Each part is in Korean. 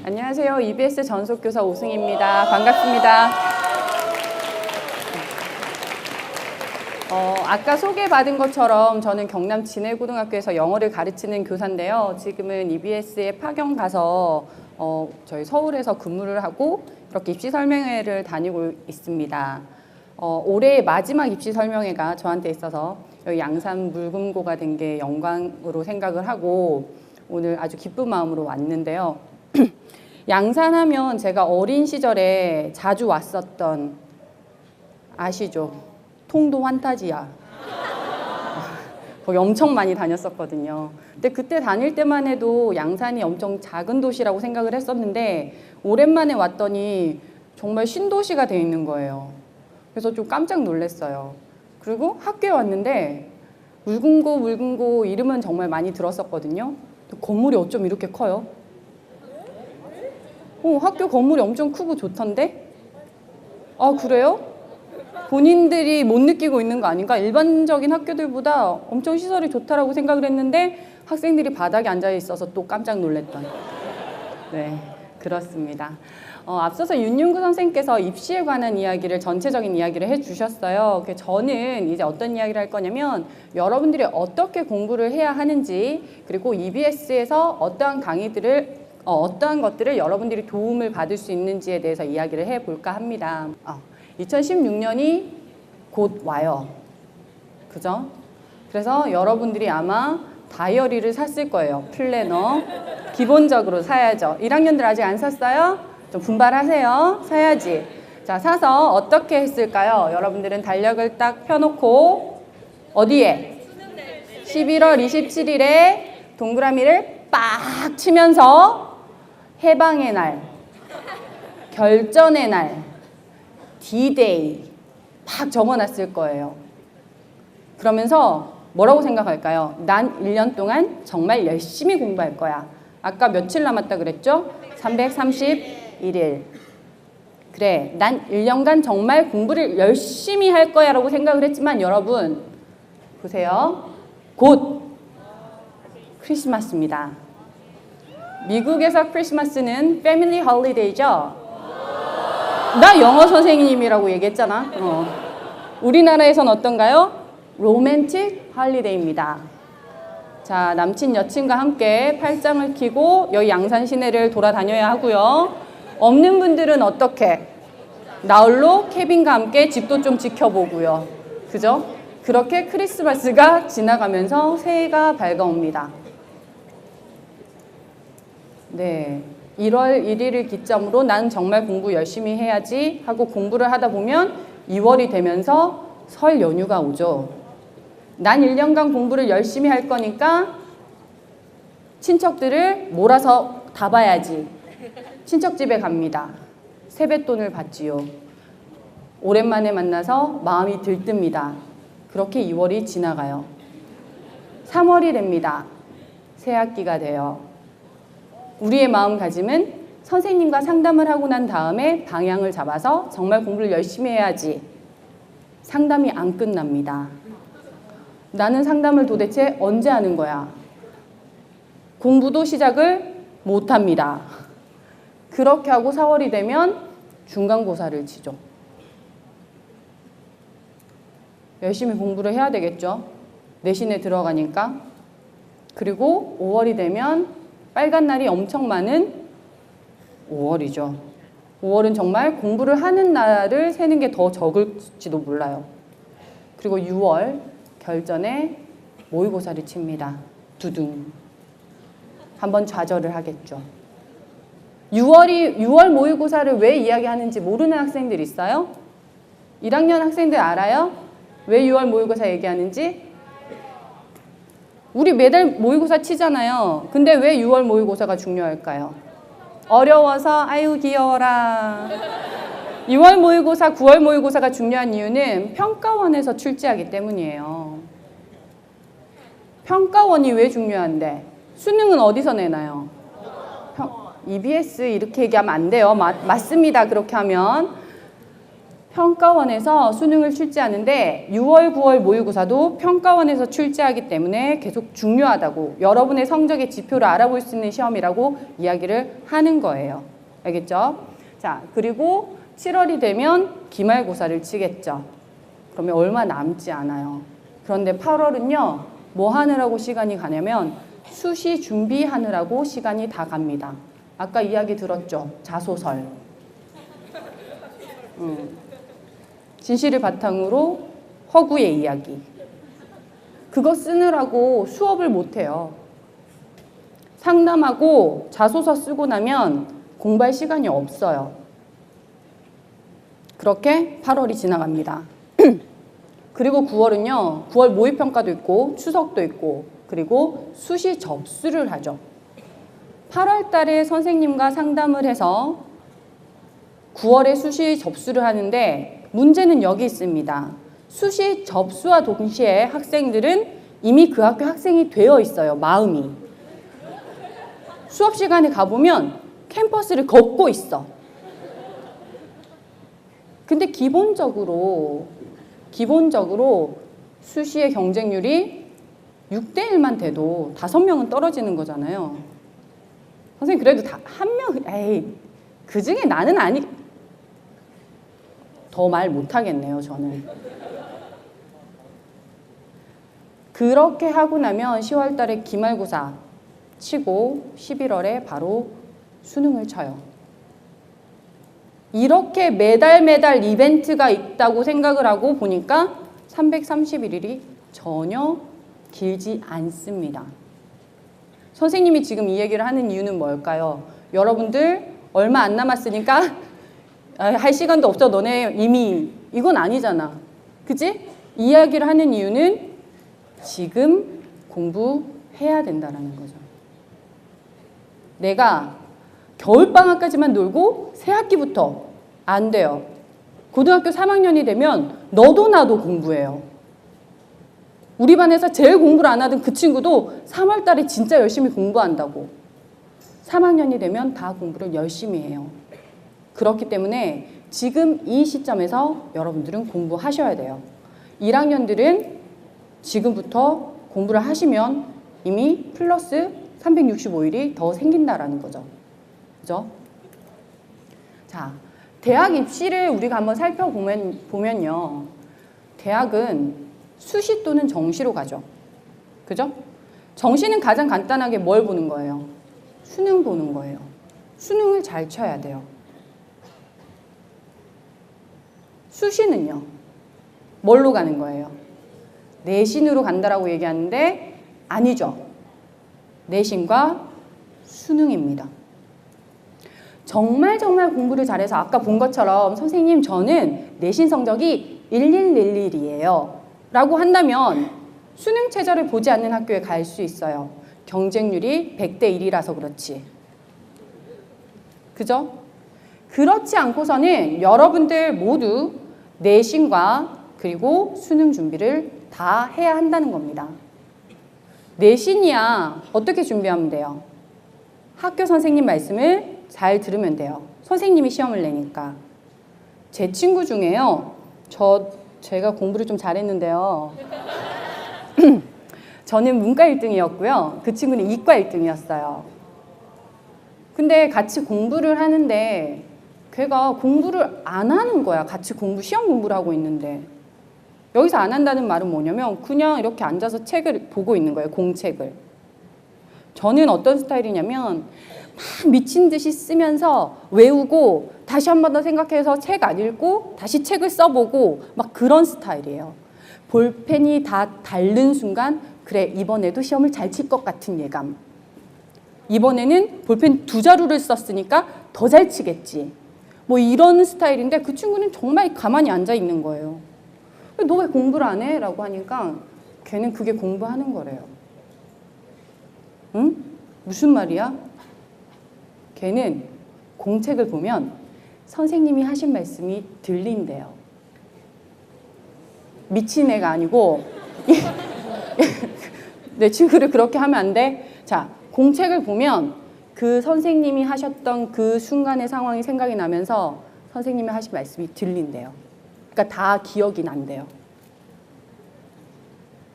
안녕하세요. EBS 전속교사 오승희입니다. 반갑습니다. 아까 소개받은 것처럼 저는 경남 진해고등학교에서 영어를 가르치는 교사인데요. 지금은 EBS에 파견 가서 저희 서울에서 근무를 하고 이렇게 입시 설명회를 다니고 있습니다. 올해 마지막 입시 설명회가 저한테 있어서 여기 양산 물금고가 된 게 영광으로 생각을 하고 오늘 아주 기쁜 마음으로 왔는데요. 양산하면 제가 어린 시절에 자주 왔었던, 아시죠? 통도 환타지야. 거기 엄청 많이 다녔었거든요. 근데 그때 다닐 때만 해도 양산이 엄청 작은 도시라고 생각을 했었는데 오랜만에 왔더니 정말 신도시가 돼 있는 거예요. 그래서 좀 깜짝 놀랐어요. 그리고 학교에 왔는데 물금고 이름은 정말 많이 들었었거든요. 건물이 어쩜 이렇게 커요? 학교 건물이 엄청 크고 좋던데? 아, 그래요? 본인들이 못 느끼고 있는 거 아닌가? 일반적인 학교들보다 엄청 시설이 좋다라고 생각을 했는데 학생들이 바닥에 앉아 있어서 또 깜짝 놀랐던. 네, 그렇습니다. 앞서서 윤윤구 선생님께서 입시에 관한 이야기를, 전체적인 이야기를 해주셨어요. 저는 이제 어떤 이야기를 할 거냐면 여러분들이 어떻게 공부를 해야 하는지, 그리고 EBS에서 어떠한 강의들을 어떠한 것들을 여러분들이 도움을 받을 수 있는지에 대해서 이야기를 해볼까 합니다. 2016년이 곧 와요. 그죠? 그래서 여러분들이 아마 다이어리를 샀을 거예요. 플래너. 기본적으로 사야죠. 1학년들 아직 안 샀어요? 좀 분발하세요. 사야지. 자, 사서 어떻게 했을까요? 여러분들은 달력을 딱 펴놓고 어디에? 11월 27일에 동그라미를 빡 치면서 해방의 날, 결전의 날, D-Day 팍 적어놨을 거예요. 그러면서 뭐라고 생각할까요? 난 1년 동안 정말 열심히 공부할 거야. 아까 며칠 남았다 그랬죠? 331일. 그래, 난 1년간 정말 공부를 열심히 할 거야 라고 생각을 했지만 여러분 보세요. 곧 크리스마스입니다. 미국에서 크리스마스는 패밀리 홀리데이죠? 나 영어 선생님이라고 얘기했잖아. 우리나라에선 어떤가요? 로맨틱 홀리데이입니다. 자, 남친 여친과 함께 팔짱을 끼고 여기 양산 시내를 돌아다녀야 하고요. 없는 분들은 어떻게? 나홀로 케빈과 함께 집도 좀 지켜보고요. 그죠? 그렇게 크리스마스가 지나가면서 새해가 밝아옵니다. 네, 1월 1일을 기점으로 난 정말 공부 열심히 해야지 하고 공부를 하다 보면 2월이 되면서 설 연휴가 오죠. 난 1년간 공부를 열심히 할 거니까 친척들을 몰아서 다 봐야지. 친척집에 갑니다. 세뱃돈을 받지요. 오랜만에 만나서 마음이 들뜹니다. 그렇게 2월이 지나가요. 3월이 됩니다. 새학기가 돼요. 우리의 마음가짐은 선생님과 상담을 하고 난 다음에 방향을 잡아서 정말 공부를 열심히 해야지. 상담이 안 끝납니다. 나는 상담을 도대체 언제 하는 거야? 공부도 시작을 못 합니다. 그렇게 하고 4월이 되면 중간고사를 치죠. 열심히 공부를 해야 되겠죠. 내신에 들어가니까. 그리고 5월이 되면 빨간 날이 엄청 많은 5월이죠. 5월은 정말 공부를 하는 날을 세는 게 더 적을지도 몰라요. 그리고 6월 결전에 모의고사를 칩니다. 두둥. 한번 좌절을 하겠죠. 6월 모의고사를 왜 이야기하는지 모르는 학생들 있어요? 1학년 학생들 알아요? 왜 6월 모의고사 얘기하는지? 우리 매달 모의고사 치잖아요. 근데 왜 6월 모의고사가 중요할까요? 어려워서 아유 귀여워라. 6월 모의고사, 9월 모의고사가 중요한 이유는 평가원에서 출제하기 때문이에요. 평가원이 왜 중요한데? 수능은 어디서 내나요? EBS 이렇게 얘기하면 안 돼요. 맞습니다. 그렇게 하면. 평가원에서 수능을 출제하는데 6월, 9월 모의고사도 평가원에서 출제하기 때문에 계속 중요하다고, 여러분의 성적의 지표를 알아볼 수 있는 시험이라고 이야기를 하는 거예요. 알겠죠? 자, 그리고 7월이 되면 기말고사를 치겠죠. 그러면 얼마 남지 않아요. 그런데 8월은요, 뭐 하느라고 시간이 가냐면 수시 준비하느라고 시간이 다 갑니다. 아까 이야기 들었죠? 자소설. 진실을 바탕으로 허구의 이야기. 그거 쓰느라고 수업을 못해요. 상담하고 자소서 쓰고 나면 공부할 시간이 없어요. 그렇게 8월이 지나갑니다. 그리고 9월은요. 9월 모의평가도 있고 추석도 있고 그리고 수시 접수를 하죠. 8월 달에 선생님과 상담을 해서 9월에 수시 접수를 하는데 문제는 여기 있습니다. 수시 접수와 동시에 학생들은 이미 그 학교 학생이 되어 있어요. 마음이. 수업 시간에 가보면 캠퍼스를 걷고 있어. 근데 기본적으로 수시의 경쟁률이 6대 1만 돼도 5명은 떨어지는 거잖아요. 선생님 그래도 다 한 명, 에이, 그 중에 나는 아니, 더 말 못하겠네요, 저는. 그렇게 하고 나면 10월 달에 기말고사 치고 11월에 바로 수능을 쳐요. 이렇게 매달 이벤트가 있다고 생각을 하고 보니까 331일이 전혀 길지 않습니다. 선생님이 지금 이 얘기를 하는 이유는 뭘까요? 여러분들 얼마 안 남았으니까 할 시간도 없어, 너네 이미. 이건 아니잖아. 그치? 이야기를 하는 이유는 지금 공부해야 된다는 거죠. 내가 겨울방학까지만 놀고 새학기부터 안 돼요. 고등학교 3학년이 되면 너도 나도 공부해요. 우리 반에서 제일 공부를 안 하던 그 친구도 3월 달에 진짜 열심히 공부한다고. 3학년이 되면 다 공부를 열심히 해요. 그렇기 때문에 지금 이 시점에서 여러분들은 공부하셔야 돼요. 1학년들은 지금부터 공부를 하시면 이미 플러스 365일이 더 생긴다라는 거죠. 그죠? 자, 대학 입시를 우리가 한번 살펴보면요. 대학은 수시 또는 정시로 가죠. 그죠? 정시는 가장 간단하게 뭘 보는 거예요? 수능 보는 거예요. 수능을 잘 쳐야 돼요. 수시는요, 뭘로 가는 거예요? 내신으로 간다라고 얘기하는데 아니죠. 내신과 수능입니다. 정말 공부를 잘해서 아까 본 것처럼 선생님 저는 내신 성적이 1111이에요 라고 한다면 수능 최저를 보지 않는 학교에 갈 수 있어요. 경쟁률이 100대 1이라서 그렇지. 그죠? 그렇지 않고서는 여러분들 모두 내신과 그리고 수능 준비를 다 해야 한다는 겁니다. 내신이야 어떻게 준비하면 돼요? 학교 선생님 말씀을 잘 들으면 돼요. 선생님이 시험을 내니까. 제 친구 중에요. 제가 공부를 좀 잘했는데요. 저는 문과 1등이었고요. 그 친구는 이과 1등이었어요. 근데 같이 공부를 하는데 걔가 공부를 안 하는 거야. 같이 시험 공부를 하고 있는데. 여기서 안 한다는 말은 뭐냐면 그냥 이렇게 앉아서 책을 보고 있는 거예요. 공책을. 저는 어떤 스타일이냐면 막 미친 듯이 쓰면서 외우고 다시 한 번 더 생각해서 책 안 읽고 다시 책을 써보고 막 그런 스타일이에요. 볼펜이 다 닳는 순간 그래 이번에도 시험을 잘 칠 것 같은 예감. 이번에는 볼펜 2자루를 썼으니까 더 잘 치겠지. 뭐 이런 스타일인데 그 친구는 정말 가만히 앉아 있는 거예요. 너 왜 공부를 안 해? 라고 하니까 걔는 그게 공부하는 거래요. 응? 무슨 말이야? 걔는 공책을 보면 선생님이 하신 말씀이 들린대요. 미친 애가 아니고 내 친구를 그렇게 하면 안 돼. 자, 공책을 보면 그 선생님이 하셨던 그 순간의 상황이 생각이 나면서 선생님이 하신 말씀이 들린대요. 그러니까 다 기억이 난대요.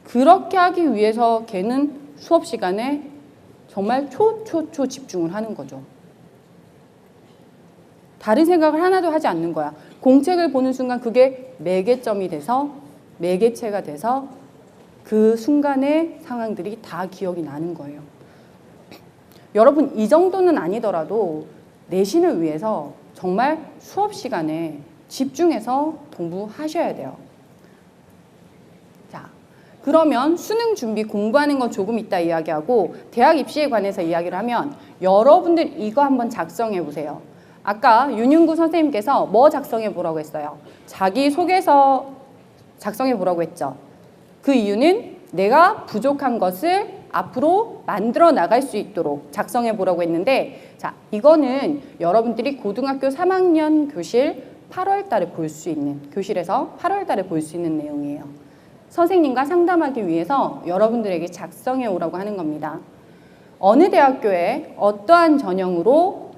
그렇게 하기 위해서 걔는 수업 시간에 정말 초 집중을 하는 거죠. 다른 생각을 하나도 하지 않는 거야. 공책을 보는 순간 그게 매개점이 돼서 매개체가 돼서 그 순간의 상황들이 다 기억이 나는 거예요. 여러분 이 정도는 아니더라도 내신을 위해서 정말 수업 시간에 집중해서 공부하셔야 돼요. 자, 그러면 수능 준비 공부하는 건 조금 이따 이야기하고 대학 입시에 관해서 이야기를 하면 여러분들 이거 한번 작성해 보세요. 아까 윤윤구 선생님께서 뭐 작성해 보라고 했어요? 자기소개서 작성해 보라고 했죠. 그 이유는 내가 부족한 것을 앞으로 만들어 나갈 수 있도록 작성해 보라고 했는데, 자, 이거는 여러분들이 고등학교 3학년 교실 8월 달에 볼 수 있는, 교실에서 8월 달에 볼 수 있는 내용이에요. 선생님과 상담하기 위해서 여러분들에게 작성해 오라고 하는 겁니다. 어느 대학교에 어떠한 전형으로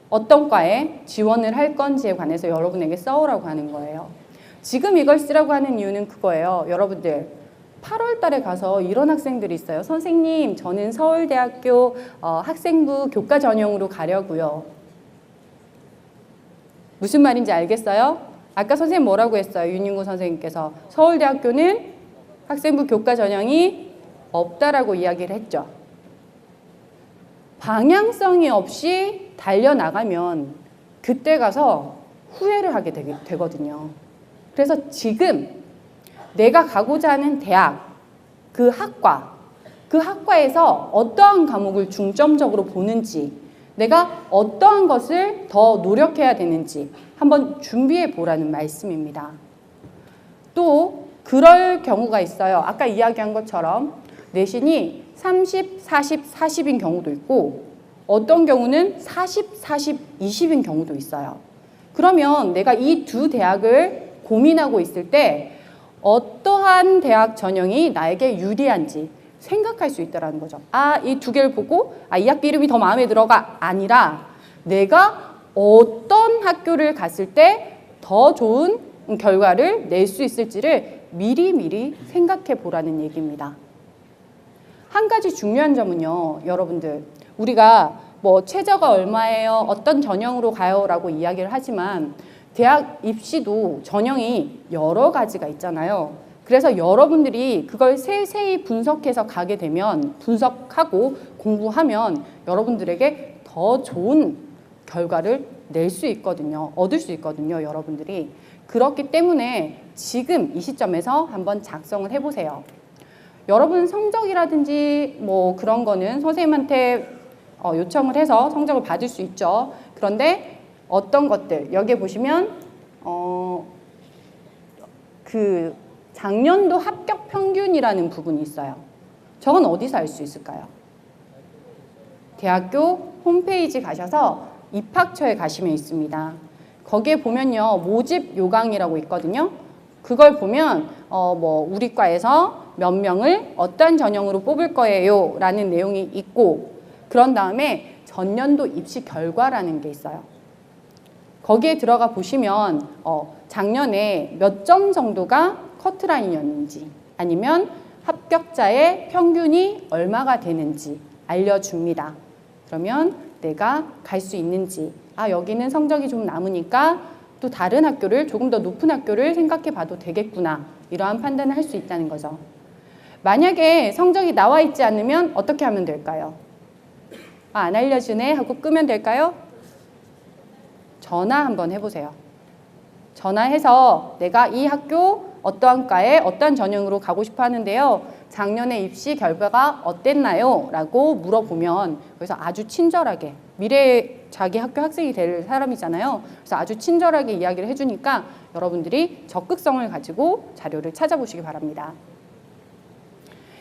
어떤 과에 지원을 할 건지에 관해서 여러분에게 써오라고 하는 거예요. 지금 이걸 쓰라고 하는 이유는 그거예요. 여러분들 8월 달에 가서 이런 학생들이 있어요. 선생님, 저는 서울대학교 학생부 교과 전형으로 가려고요. 무슨 말인지 알겠어요? 아까 선생님 뭐라고 했어요? 윤윤구 선생님께서 서울대학교는 학생부 교과 전형이 없다라고 이야기를 했죠. 방향성이 없이 달려나가면 그때 가서 후회를 하게 되거든요. 그래서 지금 내가 가고자 하는 대학, 그 학과에서 어떠한 과목을 중점적으로 보는지, 내가 어떠한 것을 더 노력해야 되는지 한번 준비해 보라는 말씀입니다. 또 그럴 경우가 있어요. 아까 이야기한 것처럼 내신이 30, 40, 40인 경우도 있고 어떤 경우는 40, 40, 20인 경우도 있어요. 그러면 내가 이 두 대학을 고민하고 있을 때 어떠한 대학 전형이 나에게 유리한지 생각할 수 있다는 거죠. 아, 이 두 개를 보고 이 학교 이름이 더 마음에 들어가 아니라 내가 어떤 학교를 갔을 때 더 좋은 결과를 낼 수 있을지를 미리미리 생각해 보라는 얘기입니다. 한 가지 중요한 점은요, 여러분들, 우리가 뭐 최저가 얼마예요? 어떤 전형으로 가요? 라고 이야기를 하지만 대학 입시도 전형이 여러 가지가 있잖아요. 그래서 여러분들이 그걸 세세히 분석해서 가게 되면, 분석하고 공부하면 여러분들에게 더 좋은 결과를 낼 수 있거든요. 얻을 수 있거든요, 여러분들이. 그렇기 때문에 지금 이 시점에서 한번 작성을 해보세요. 여러분 성적이라든지 뭐 그런 거는 선생님한테 요청을 해서 성적을 받을 수 있죠. 그런데 어떤 것들, 여기에 보시면 그 작년도 합격 평균이라는 부분이 있어요. 저건 어디서 알 수 있을까요? 대학교 홈페이지 가셔서 입학처에 가시면 있습니다. 거기에 보면요, 모집 요강이라고 있거든요. 그걸 보면 뭐 우리 과에서 몇 명을 어떤 전형으로 뽑을 거예요 라는 내용이 있고, 그런 다음에 전년도 입시 결과라는 게 있어요. 거기에 들어가 보시면 작년에 몇 점 정도가 커트라인이었는지, 아니면 합격자의 평균이 얼마가 되는지 알려줍니다. 그러면 내가 갈 수 있는지, 여기는 성적이 좀 남으니까 또 다른 학교를, 조금 더 높은 학교를 생각해 봐도 되겠구나, 이러한 판단을 할 수 있다는 거죠. 만약에 성적이 나와 있지 않으면 어떻게 하면 될까요? 안 알려주네 하고 끄면 될까요? 전화 한번 해보세요. 전화해서 내가 이 학교 어떠한 과에 어떠한 전형으로 가고 싶어 하는데요, 작년에 입시 결과가 어땠나요? 라고 물어보면 그래서 아주 친절하게, 미래의 자기 학교 학생이 될 사람이잖아요. 그래서 아주 친절하게 이야기를 해주니까 여러분들이 적극성을 가지고 자료를 찾아보시기 바랍니다.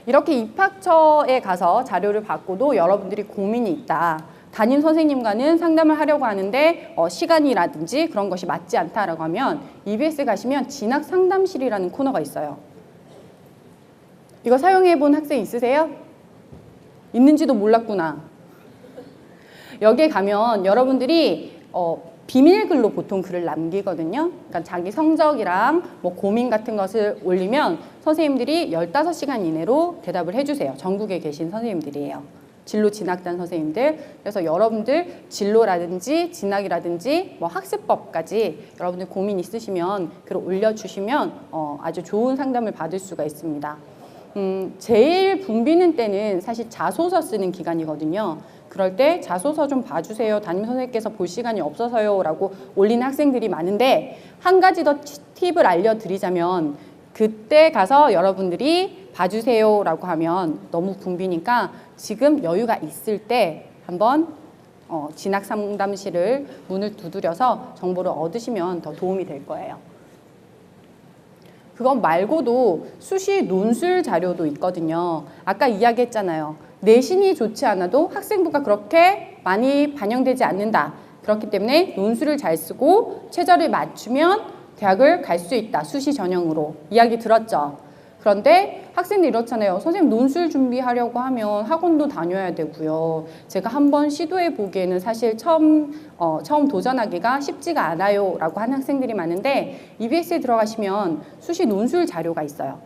이렇게 입학처에 가서 자료를 받고도 여러분들이 고민이 있다, 담임 선생님과는 상담을 하려고 하는데 시간이라든지 그런 것이 맞지 않다라고 하면 EBS 가시면 진학상담실이라는 코너가 있어요. 이거 사용해 본 학생 있으세요? 있는지도 몰랐구나. 여기에 가면 여러분들이 비밀글로 보통 글을 남기거든요. 그러니까 자기 성적이랑 뭐 고민 같은 것을 올리면 선생님들이 15시간 이내로 대답을 해주세요. 전국에 계신 선생님들이에요. 진로 진학단 선생님들. 그래서 여러분들 진로라든지 진학이라든지 뭐 학습법까지 여러분들 고민 있으시면 글을 올려주시면 아주 좋은 상담을 받을 수가 있습니다. 제일 붐비는 때는 사실 자소서 쓰는 기간이거든요. 그럴 때 자소서 좀 봐주세요. 담임 선생님께서 볼 시간이 없어서요. 라고 올리는 학생들이 많은데 한 가지 더 팁을 알려드리자면 그때 가서 여러분들이 봐주세요 라고 하면 너무 붐비니까 지금 여유가 있을 때 한번 진학상담실을 문을 두드려서 정보를 얻으시면 더 도움이 될 거예요. 그건 말고도 수시 논술 자료도 있거든요. 아까 이야기했잖아요. 내신이 좋지 않아도 학생부가 그렇게 많이 반영되지 않는다. 그렇기 때문에 논술을 잘 쓰고 최저를 맞추면 대학을 갈 수 있다. 수시 전형으로. 이야기 들었죠? 그런데 학생들 이렇잖아요. 선생님 논술 준비하려고 하면 학원도 다녀야 되고요. 제가 한번 시도해 보기에는 사실 처음 도전하기가 쉽지가 않아요. 라고 하는 학생들이 많은데 EBS에 들어가시면 수시 논술 자료가 있어요.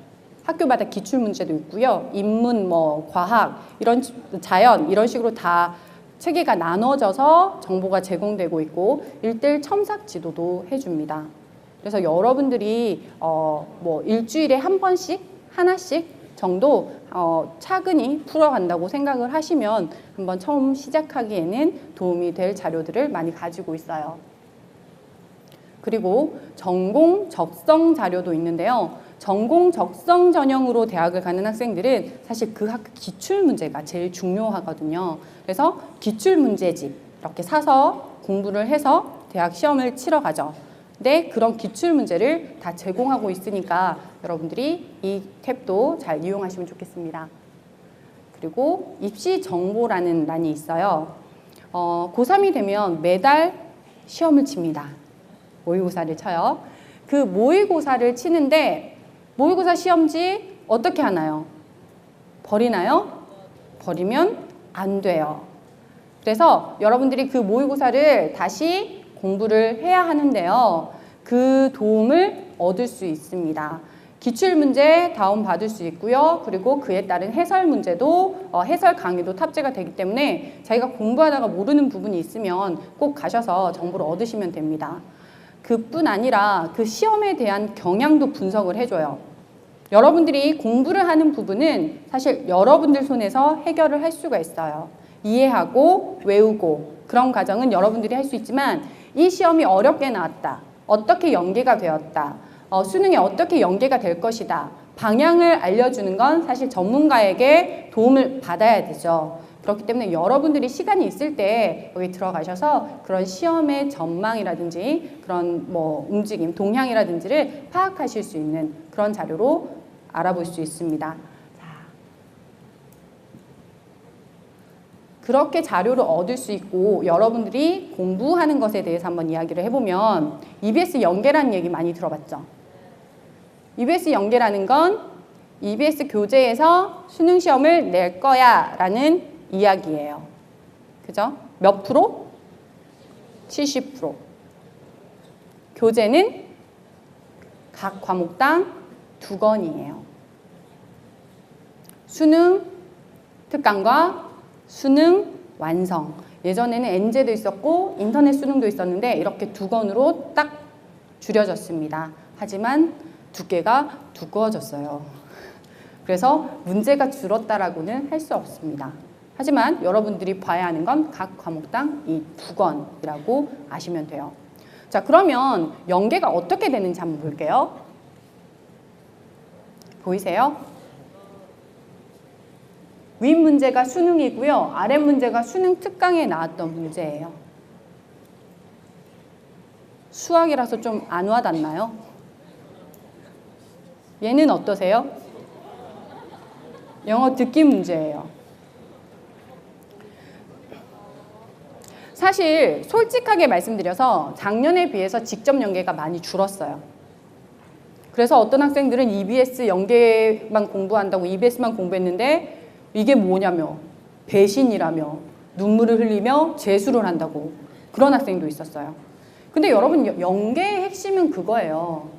학교마다 기출문제도 있고요. 인문, 과학, 이런 자연 이런 식으로 다 체계가 나눠져서 정보가 제공되고 있고 1:1 첨삭 지도도 해줍니다. 그래서 여러분들이 일주일에 한 번씩 하나씩 정도 차근히 풀어간다고 생각을 하시면 한번 처음 시작하기에는 도움이 될 자료들을 많이 가지고 있어요. 그리고 전공 적성 자료도 있는데요. 전공 적성 전형으로 대학을 가는 학생들은 사실 그 학교 기출 문제가 제일 중요하거든요. 그래서 기출 문제집 이렇게 사서 공부를 해서 대학 시험을 치러 가죠. 근데 그런 기출 문제를 다 제공하고 있으니까 여러분들이 이 탭도 잘 이용하시면 좋겠습니다. 그리고 입시 정보라는 란이 있어요. 고3이 되면 매달 시험을 칩니다. 모의고사를 쳐요. 그 모의고사를 치는데 모의고사 시험지 어떻게 하나요? 버리나요? 버리면 안 돼요. 그래서 여러분들이 그 모의고사를 다시 공부를 해야 하는데요. 그 도움을 얻을 수 있습니다. 기출문제 다운받을 수 있고요. 그리고 그에 따른 해설 문제도 해설 강의도 탑재가 되기 때문에 자기가 공부하다가 모르는 부분이 있으면 꼭 가셔서 정보를 얻으시면 됩니다. 그뿐 아니라 그 시험에 대한 경향도 분석을 해줘요. 여러분들이 공부를 하는 부분은 사실 여러분들 손에서 해결을 할 수가 있어요. 이해하고 외우고 그런 과정은 여러분들이 할 수 있지만 이 시험이 어렵게 나왔다. 어떻게 연계가 되었다. 수능에 어떻게 연계가 될 것이다. 방향을 알려주는 건 사실 전문가에게 도움을 받아야 되죠. 그렇기 때문에 여러분들이 시간이 있을 때 여기 들어가셔서 그런 시험의 전망이라든지 그런 움직임, 동향이라든지를 파악하실 수 있는 그런 자료로 알아볼 수 있습니다. 그렇게 자료를 얻을 수 있고 여러분들이 공부하는 것에 대해서 한번 이야기를 해보면 EBS 연계라는 얘기 많이 들어봤죠? EBS 연계라는 건 EBS 교재에서 수능 시험을 낼 거야 라는 이야기예요. 그죠? 몇 프로? 70%. 교재는 각 과목당 2권이에요. 수능 특강과 수능 완성. 예전에는 엔제도 있었고 인터넷 수능도 있었는데 이렇게 2권으로 딱 줄여졌습니다. 하지만 두께가 두꺼워졌어요. 그래서 문제가 줄었다라고는 할 수 없습니다. 하지만 여러분들이 봐야 하는 건 각 과목당 이 2권이라고 아시면 돼요. 자, 그러면 연계가 어떻게 되는지 한번 볼게요. 보이세요? 윗 문제가 수능이고요. 아래 문제가 수능 특강에 나왔던 문제예요. 수학이라서 좀 안 와닿나요? 얘는 어떠세요? 영어 듣기 문제예요. 사실 솔직하게 말씀드려서 작년에 비해서 직접 연계가 많이 줄었어요. 그래서 어떤 학생들은 EBS 연계만 공부한다고 EBS만 공부했는데 이게 뭐냐며 배신이라며 눈물을 흘리며 재수를 한다고 그런 학생도 있었어요. 근데 여러분, 연계의 핵심은 그거예요.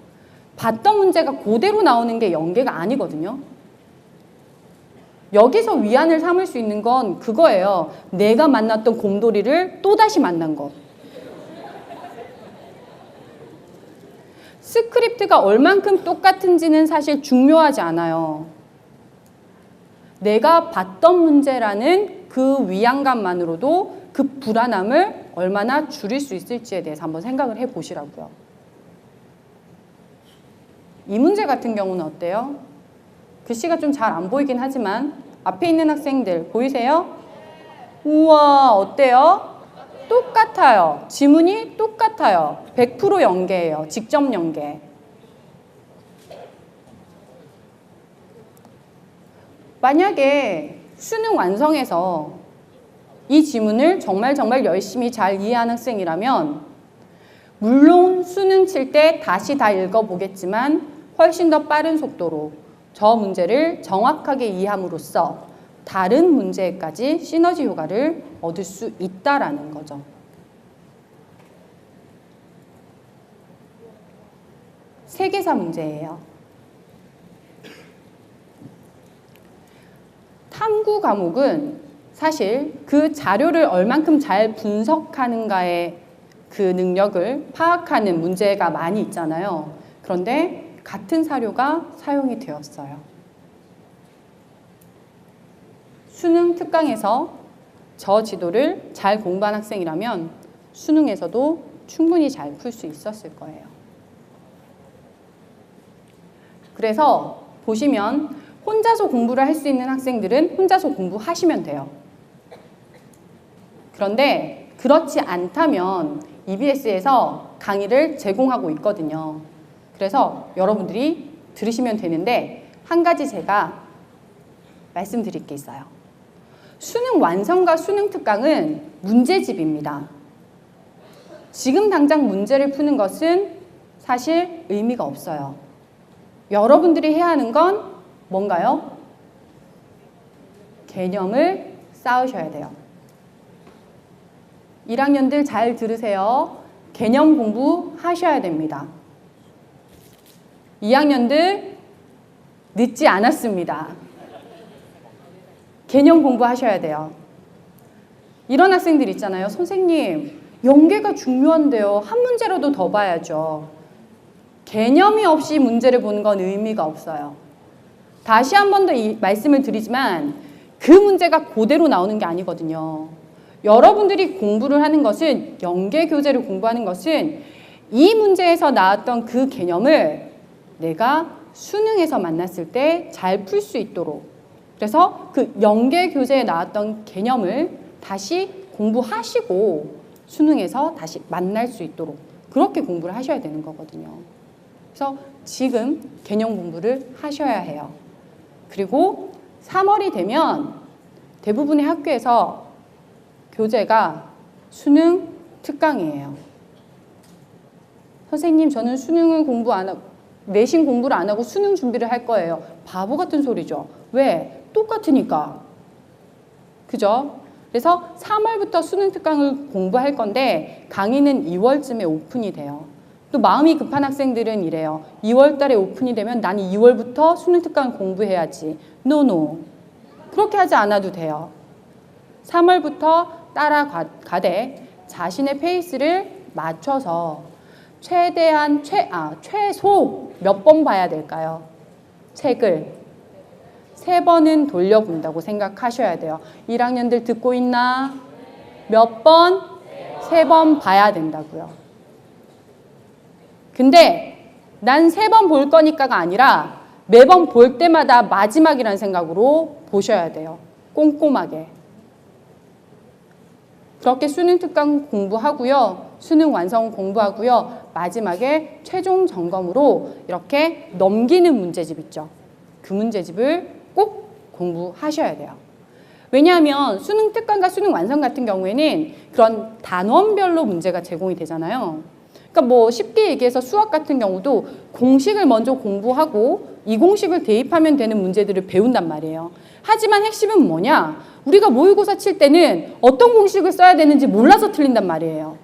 봤던 문제가 그대로 나오는 게 연계가 아니거든요. 여기서 위안을 삼을 수 있는 건 그거예요. 내가 만났던 곰돌이를 또다시 만난 것. 스크립트가 얼만큼 똑같은지는 사실 중요하지 않아요. 내가 봤던 문제라는 그 위안감만으로도 그 불안함을 얼마나 줄일 수 있을지에 대해서 한번 생각을 해보시라고요. 이 문제 같은 경우는 어때요? 글씨가 좀 잘 안 보이긴 하지만 앞에 있는 학생들 보이세요? 우와, 어때요? 똑같아요. 지문이 똑같아요. 100% 연계예요. 직접 연계. 만약에 수능 완성해서 이 지문을 정말 열심히 잘 이해한 학생이라면 물론 수능 칠 때 다시 다 읽어보겠지만 훨씬 더 빠른 속도로 저 문제를 정확하게 이해함으로써 다른 문제까지 시너지 효과를 얻을 수 있다라는 거죠. 세계사 문제예요. 탐구 과목은 사실 그 자료를 얼만큼 잘 분석하는가의 그 능력을 파악하는 문제가 많이 있잖아요. 그런데 같은 사료가 사용이 되었어요. 수능 특강에서 저 지도를 잘 공부한 학생이라면 수능에서도 충분히 잘 풀 수 있었을 거예요. 그래서 보시면 혼자서 공부를 할 수 있는 학생들은 혼자서 공부하시면 돼요. 그런데 그렇지 않다면 EBS에서 강의를 제공하고 있거든요. 그래서 여러분들이 들으시면 되는데 한 가지 제가 말씀드릴 게 있어요. 수능 완성과 수능 특강은 문제집입니다. 지금 당장 문제를 푸는 것은 사실 의미가 없어요. 여러분들이 해야 하는 건 뭔가요? 개념을 쌓으셔야 돼요. 1학년들 잘 들으세요. 개념 공부하셔야 됩니다. 2학년들 늦지 않았습니다. 개념 공부하셔야 돼요. 이런 학생들 있잖아요. 선생님, 연계가 중요한데요. 한 문제라도 더 봐야죠. 개념이 없이 문제를 보는 건 의미가 없어요. 다시 한 번 더 말씀을 드리지만 그 문제가 그대로 나오는 게 아니거든요. 여러분들이 공부를 하는 것은, 연계 교재를 공부하는 것은 이 문제에서 나왔던 그 개념을 내가 수능에서 만났을 때 잘 풀 수 있도록, 그래서 그 연계 교재에 나왔던 개념을 다시 공부하시고 수능에서 다시 만날 수 있도록 그렇게 공부를 하셔야 되는 거거든요. 그래서 지금 개념 공부를 하셔야 해요. 그리고 3월이 되면 대부분의 학교에서 교재가 수능 특강이에요. 선생님, 저는 수능을 공부 안 하고 내신 공부를 안 하고 수능 준비를 할 거예요. 바보 같은 소리죠. 왜? 똑같으니까. 그죠? 그래서 3월부터 수능 특강을 공부할 건데 강의는 2월쯤에 오픈이 돼요. 또 마음이 급한 학생들은 이래요. 2월 달에 오픈이 되면 나는 2월부터 수능 특강을 공부해야지. 노. 그렇게 하지 않아도 돼요. 3월부터 따라가되 자신의 페이스를 맞춰서 최대한 최소 몇 번 봐야 될까요? 책을 3번은 돌려본다고 생각하셔야 돼요. 1학년들 듣고 있나? 몇 번? 3번 봐야 된다고요. 근데 난 3번 볼 거니까가 아니라 매번 볼 때마다 마지막이라는 생각으로 보셔야 돼요. 꼼꼼하게. 그렇게 수능 특강 공부하고요. 수능 완성 공부하고요. 마지막에 최종 점검으로 이렇게 넘기는 문제집 있죠. 그 문제집을 꼭 공부하셔야 돼요. 왜냐하면 수능 특강과 수능 완성 같은 경우에는 그런 단원별로 문제가 제공이 되잖아요. 그러니까 뭐 쉽게 얘기해서 수학 같은 경우도 공식을 먼저 공부하고 이 공식을 대입하면 되는 문제들을 배운단 말이에요. 하지만 핵심은 뭐냐? 우리가 모의고사 칠 때는 어떤 공식을 써야 되는지 몰라서 틀린단 말이에요.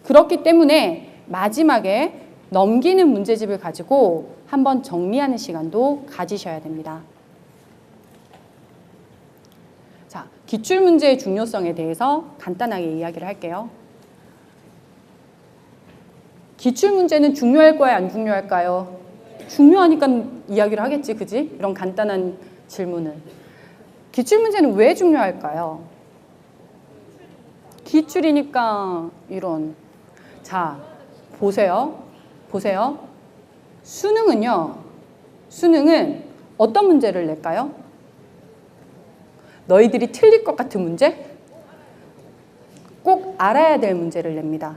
그렇기 때문에 마지막에 넘기는 문제집을 가지고 한번 정리하는 시간도 가지셔야 됩니다. 자, 기출문제의 중요성에 대해서 간단하게 이야기를 할게요. 기출문제는 중요할까요? 안 중요할까요? 중요하니까 이야기를 하겠지, 그지? 이런 간단한 질문을. 기출문제는 왜 중요할까요? 기출이니까 이런. 자, 보세요. 수능은요. 수능은 어떤 문제를 낼까요? 너희들이 틀릴 것 같은 문제? 꼭 알아야 될 문제를 냅니다.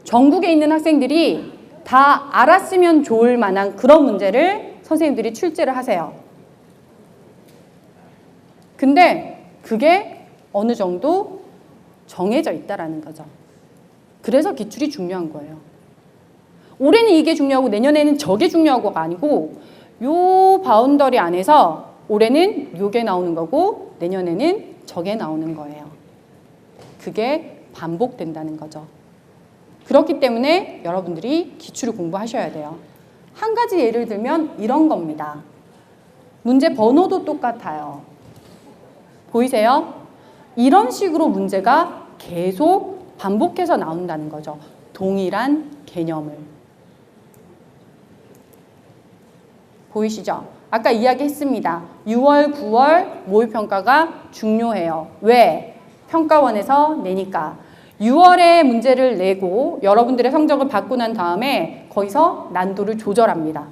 전국에 있는 학생들이 다 알았으면 좋을 만한 그런 문제를 선생님들이 출제를 하세요. 근데 그게 어느 정도 정해져 있다라는 거죠. 그래서 기출이 중요한 거예요. 올해는 이게 중요하고 내년에는 저게 중요하고가 아니고 요 바운더리 안에서 올해는 요게 나오는 거고 내년에는 저게 나오는 거예요. 그게 반복된다는 거죠. 그렇기 때문에 여러분들이 기출을 공부하셔야 돼요. 한 가지 예를 들면 이런 겁니다. 문제 번호도 똑같아요. 보이세요? 이런 식으로 문제가 계속 반복해서 나온다는 거죠. 동일한 개념을. 보이시죠? 아까 이야기했습니다. 6월, 9월 모의평가가 중요해요. 왜? 평가원에서 내니까. 6월에 문제를 내고 여러분들의 성적을 받고 난 다음에 거기서 난도를 조절합니다.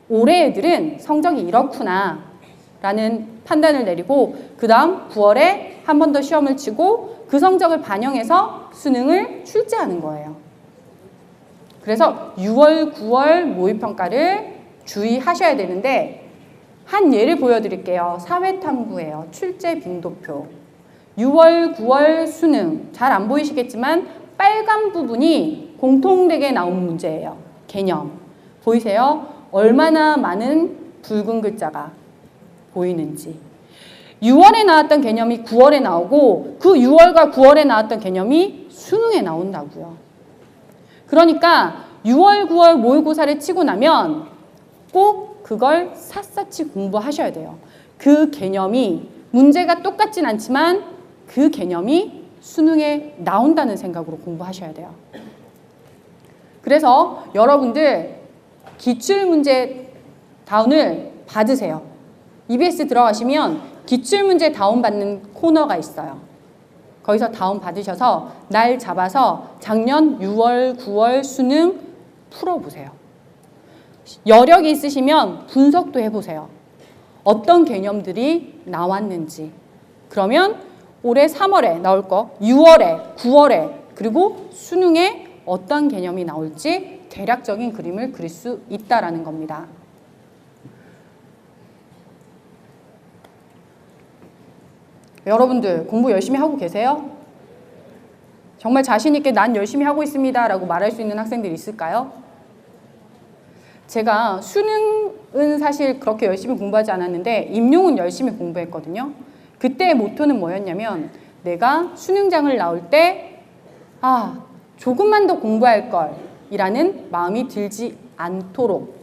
올해 애들은 성적이 이렇구나 라는 판단을 내리고 그 다음 9월에 한 번 더 시험을 치고 그 성적을 반영해서 수능을 출제하는 거예요. 그래서 6월, 9월 모의평가를 주의하셔야 되는데 한 예를 보여드릴게요. 사회탐구예요. 출제 빈도표. 6월, 9월 수능. 잘 안 보이시겠지만 빨간 부분이 공통되게 나온 문제예요. 개념. 보이세요? 얼마나 많은 붉은 글자가 보이는지. 6월에 나왔던 개념이 9월에 나오고 그 6월과 9월에 나왔던 개념이 수능에 나온다고요. 그러니까 6월, 9월 모의고사를 치고 나면 꼭 그걸 샅샅이 공부하셔야 돼요. 그 개념이 문제가 똑같진 않지만 그 개념이 수능에 나온다는 생각으로 공부하셔야 돼요. 그래서 여러분들 기출문제 다운을 받으세요. EBS 들어가시면 기출문제 다운받는 코너가 있어요. 거기서 다운받으셔서 날 잡아서 작년 6월, 9월 수능 풀어보세요. 여력이 있으시면 분석도 해보세요. 어떤 개념들이 나왔는지. 그러면 올해 3월에 나올 거, 6월에, 9월에, 그리고 수능에 어떤 개념이 나올지 대략적인 그림을 그릴 수 있다라는 겁니다. 여러분들 공부 열심히 하고 계세요? 정말 자신 있게 난 열심히 하고 있습니다 라고 말할 수 있는 학생들이 있을까요? 제가 수능은 사실 그렇게 열심히 공부하지 않았는데 임용은 열심히 공부했거든요. 그때의 모토는 뭐였냐면 내가 수능장을 나올 때 조금만 더 공부할 걸 이라는 마음이 들지 않도록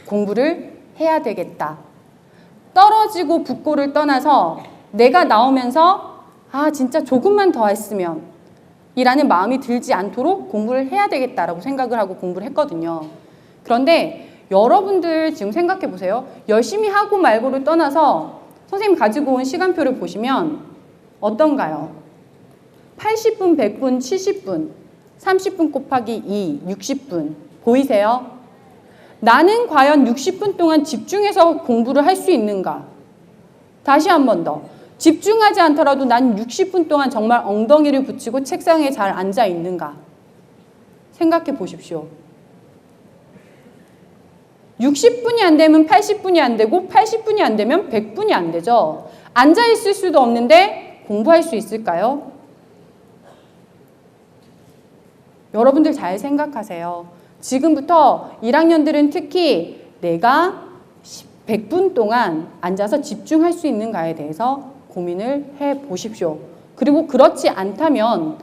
공부를 해야 되겠다. 떨어지고 붙고를 떠나서 내가 나오면서 진짜 조금만 더 했으면 이라는 마음이 들지 않도록 공부를 해야 되겠다라고 생각을 하고 공부를 했거든요. 그런데 여러분들 지금 생각해 보세요. 열심히 하고 말고를 떠나서 선생님 가지고 온 시간표를 보시면 어떤가요? 80분, 100분, 70분, 30분 곱하기 2, 60분 보이세요? 나는 과연 60분 동안 집중해서 공부를 할 수 있는가? 다시 한 번 더. 집중하지 않더라도 난 60분 동안 정말 엉덩이를 붙이고 책상에 잘 앉아 있는가? 생각해 보십시오. 60분이 안 되면 80분이 안 되고 80분이 안 되면 100분이 안 되죠. 앉아 있을 수도 없는데 공부할 수 있을까요? 여러분들 잘 생각하세요. 지금부터 1학년들은 특히 내가 100분 동안 앉아서 집중할 수 있는가에 대해서 고민을 해 보십시오. 그리고 그렇지 않다면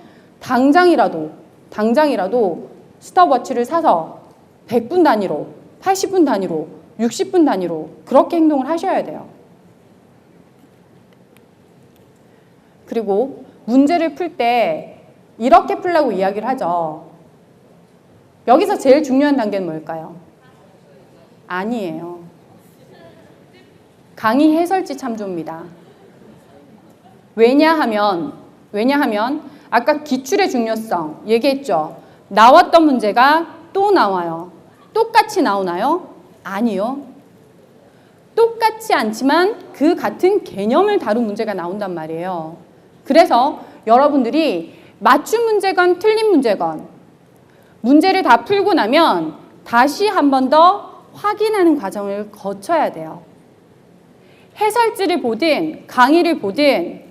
당장이라도 스톱워치를 사서 100분 단위로, 80분 단위로, 60분 단위로 그렇게 행동을 하셔야 돼요. 그리고 문제를 풀 때 이렇게 풀라고 이야기를 하죠. 여기서 제일 중요한 단계는 뭘까요? 아니에요. 강의 해설지 참조입니다. 왜냐하면 아까 기출의 중요성 얘기했죠. 나왔던 문제가 또 나와요. 똑같이 나오나요? 아니요. 똑같지 않지만 그 같은 개념을 다룬 문제가 나온단 말이에요. 그래서 여러분들이 맞춤 문제건 틀린 문제건 문제를 다 풀고 나면 다시 한 번 더 확인하는 과정을 거쳐야 돼요. 해설지를 보든 강의를 보든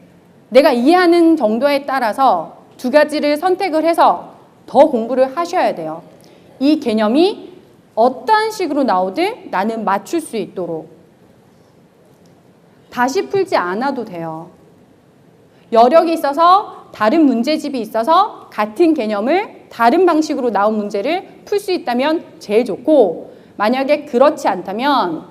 내가 이해하는 정도에 따라서 두 가지를 선택을 해서 더 공부를 하셔야 돼요. 이 개념이 어떠한 식으로 나오든 나는 맞출 수 있도록. 다시 풀지 않아도 돼요. 여력이 있어서 다른 문제집이 있어서 같은 개념을 다른 방식으로 나온 문제를 풀 수 있다면 제일 좋고, 만약에 그렇지 않다면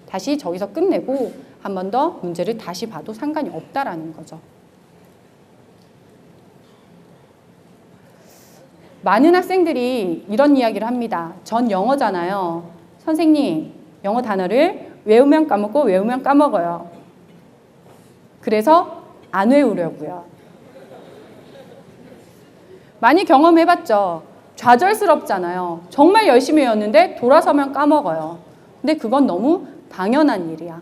다시 저기서 끝내고 한 번 더 문제를 다시 봐도 상관이 없다라는 거죠. 많은 학생들이 이런 이야기를 합니다. 전 영어잖아요. 선생님, 영어 단어를 외우면 까먹고 외우면 까먹어요. 그래서 안 외우려고요. 많이 경험해봤죠. 좌절스럽잖아요. 정말 열심히 외웠는데 돌아서면 까먹어요. 근데 그건 너무 당연한 일이야.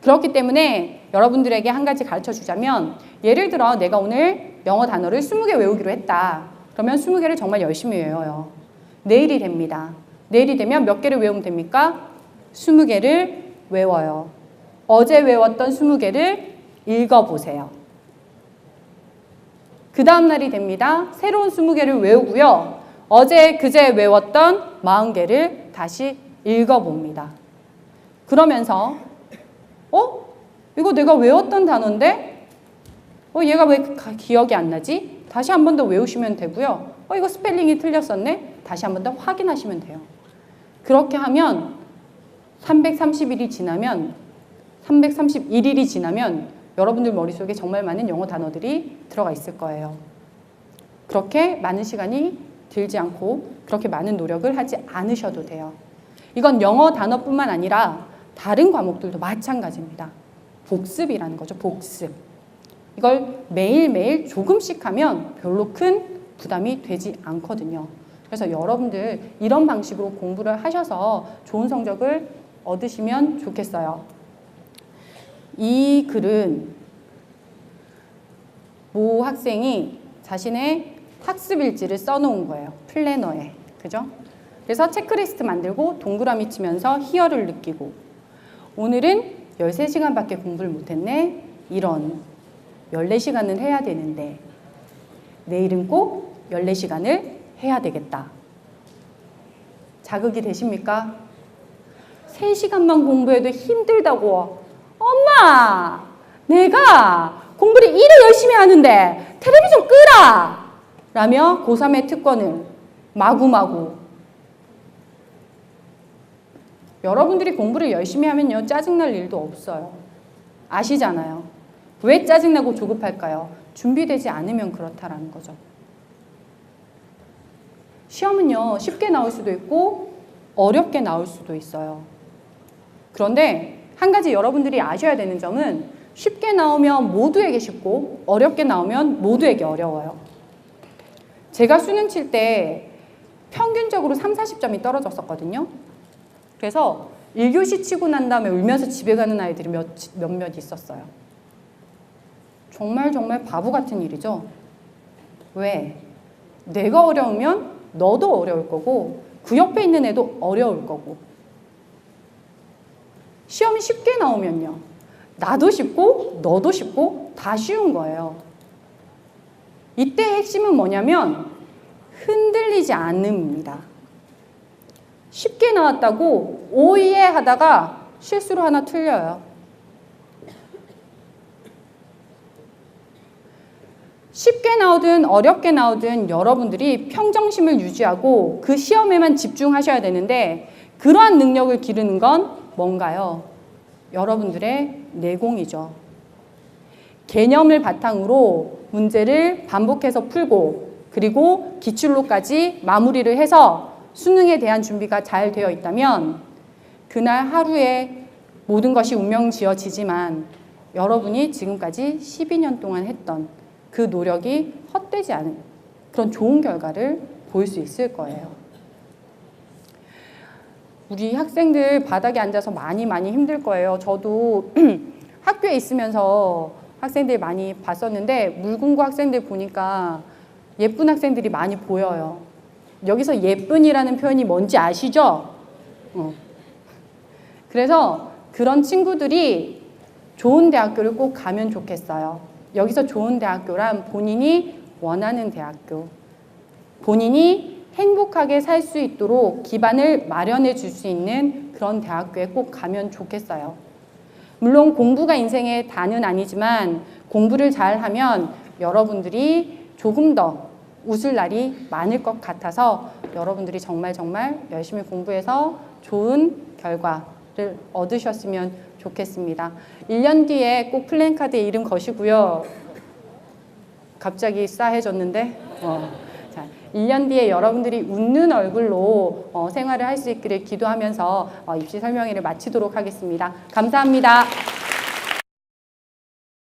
그렇기 때문에 여러분들에게 한 가지 가르쳐 주자면, 예를 들어 내가 오늘 영어 단어를 20개 외우기로 했다. 그러면 20개를 정말 열심히 외워요. 내일이 됩니다. 내일이 되면 몇 개를 외우면 됩니까? 20개를 외워요. 어제 외웠던 20개를 읽어보세요. 그 다음 날이 됩니다. 새로운 20개를 외우고요. 어제 그제 외웠던 40개를 다시 읽어봅니다. 그러면서 이거 내가 외웠던 단어인데 얘가 왜 기억이 안 나지? 다시 한 번 더 외우시면 되고요. 이거 스펠링이 틀렸었네? 다시 한 번 더 확인하시면 돼요. 그렇게 하면 331일이 지나면 여러분들 머릿속에 정말 많은 영어 단어들이 들어가 있을 거예요. 그렇게 많은 시간이 들지 않고 그렇게 많은 노력을 하지 않으셔도 돼요. 이건 영어 단어뿐만 아니라 다른 과목들도 마찬가지입니다. 복습이라는 거죠. 복습. 이걸 매일매일 조금씩 하면 별로 큰 부담이 되지 않거든요. 그래서 여러분들 이런 방식으로 공부를 하셔서 좋은 성적을 얻으시면 좋겠어요. 이 글은 모 학생이 자신의 학습 일지를 써놓은 거예요. 플래너에. 그죠? 그래서 체크리스트 만들고 동그라미 치면서 희열을 느끼고, 오늘은 13시간밖에 공부를 못했네. 이런 14시간은 해야 되는데 내일은 꼭 14시간을 해야 되겠다. 자극이 되십니까? 3시간만 공부해도 힘들다고. 엄마, 내가 공부를 이래 열심히 하는데 텔레비전 끄라! 라며 고3의 특권을 마구마구. 여러분들이 공부를 열심히 하면요, 짜증날 일도 없어요. 아시잖아요. 왜 짜증나고 조급할까요? 준비되지 않으면 그렇다라는 거죠. 시험은요, 쉽게 나올 수도 있고 어렵게 나올 수도 있어요. 그런데 한 가지 여러분들이 아셔야 되는 점은, 쉽게 나오면 모두에게 쉽고 어렵게 나오면 모두에게 어려워요. 제가 수능 칠 때 평균적으로 30-40점이 떨어졌었거든요. 그래서 1교시 치고 난 다음에 울면서 집에 가는 아이들이 몇몇 있었어요. 정말 바보 같은 일이죠. 왜? 내가 어려우면 너도 어려울 거고 그 옆에 있는 애도 어려울 거고, 시험이 쉽게 나오면요, 나도 쉽고 너도 쉽고 다 쉬운 거예요. 이때의 핵심은 뭐냐면 흔들리지 않음입니다. 쉽게 나왔다고 오예 하다가 실수로 하나 틀려요. 쉽게 나오든 어렵게 나오든 여러분들이 평정심을 유지하고 그 시험에만 집중하셔야 되는데 그러한 능력을 기르는 건 뭔가요? 여러분들의 내공이죠. 개념을 바탕으로 문제를 반복해서 풀고 그리고 기출로까지 마무리를 해서 수능에 대한 준비가 잘 되어 있다면 그날 하루에 모든 것이 운명지어지지만 여러분이 지금까지 12년 동안 했던 그 노력이 헛되지 않은 그런 좋은 결과를 보일 수 있을 거예요. 우리 학생들 바닥에 앉아서 많이 힘들 거예요. 저도 학교에 있으면서 학생들 많이 봤었는데 물공고 학생들 보니까 예쁜 학생들이 많이 보여요. 여기서 예쁜이라는 표현이 뭔지 아시죠? 그래서 그런 친구들이 좋은 대학교를 꼭 가면 좋겠어요. 여기서 좋은 대학교란 본인이 원하는 대학교, 본인이 행복하게 살 수 있도록 기반을 마련해 줄 수 있는 그런 대학교에 꼭 가면 좋겠어요. 물론 공부가 인생의 다는 아니지만 공부를 잘하면 여러분들이 조금 더 웃을 날이 많을 것 같아서 여러분들이 정말 열심히 공부해서 좋은 결과를 얻으셨으면 좋겠습니다. 1년 뒤에 꼭 플랜카드에 이름 거시고요. 갑자기 싸해졌는데 자, 1년 뒤에 여러분들이 웃는 얼굴로 생활을 할 수 있기를 기도하면서 입시 설명회를 마치도록 하겠습니다. 감사합니다.